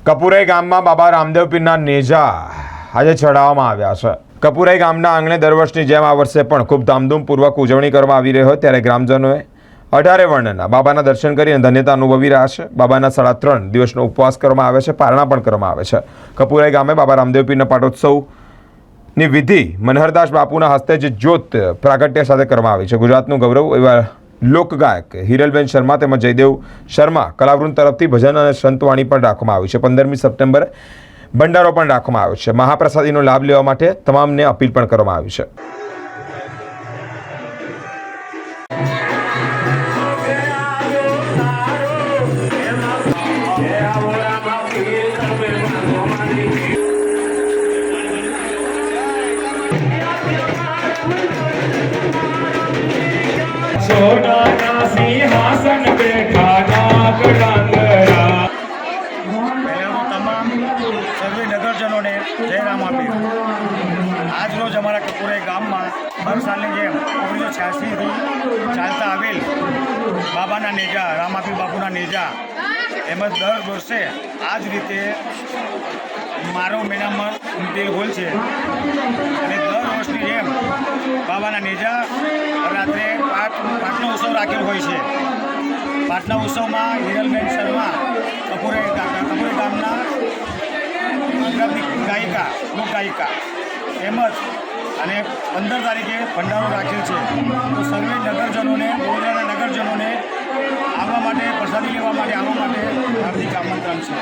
કપુરાઈ ગામમાં બાબા રામદેવ પીરના નેજા આજે ચડાવવામાં આવ્યા છે। કપુરાઈ ગામના આંગણે દર વર્ષની જેમ આ વર્ષે પણ ખૂબ ધામધૂમપૂર્વક ઉજવણી કરવામાં આવી રહી હોય ત્યારે ગ્રામજનોએ 18 વર્ણના બાબાના દર્શન કરીને ધન્યતા અનુભવી રહ્યા છે। બાબાના 3.5 દિવસનો ઉપવાસ કરવામાં આવે છે, પારણા પણ કરવામાં આવે છે। કપુરાઈ ગામે બાબા રામદેવ પીરના પાટોત્સવની વિધિ મનહરદાસ બાપુના હસ્તે જ જ્યોત પ્રાગટ્ય સાથે કરવામાં આવી છે। ગુજરાતનું ગૌરવ એવા લોકગાયક હિરલબેન શર્મા તેમજ જયદેવ શર્મા કલાવૃંદ તરફથી ભજન અને સંતવાણી પણ રાખવામાં આવી છે। 15મી સપ્ટેમ્બરે ભંડારો પણ રાખવામાં આવ્યો છે। મહાપ્રસાદીનો લાભ લેવા માટે તમામને અપીલ પણ કરવામાં આવી છે। સિંહાસન બેઠા નાગ ડાંગરા। તમામ સર્વે નગરજનોને જય રામ આપી। આજ રોજ અમારા કપુરાઈ ગામમાં દર સાલની જેમ 1986થી ચાલતા આવેલ બાબાના નેજા રામાપીર બાપુના નેજા એમ જ દર વર્ષે આ જ રીતે મારો મહિનામાં તેલ હોય છે અને દર વર્ષની જેમ બાબાના નેજા રાત્રે પાટનો ઉત્સવ રાખેલ હોય છે। પાટના ઉત્સવમાં હિરલબેન શર્મા કપુરાઈ ગામના ગુજરાતની ગાયિકા લોકગાયિકા તેમજ અને 15 તારીખે ભંડારો રાખેલ છે। તો સર્વે નગરજનોને વડોદરાના નગરજનોને આવવા માટે પ્રસાદી લેવા માટે આવવા માટે હાર્દિક આમંત્રણ છે।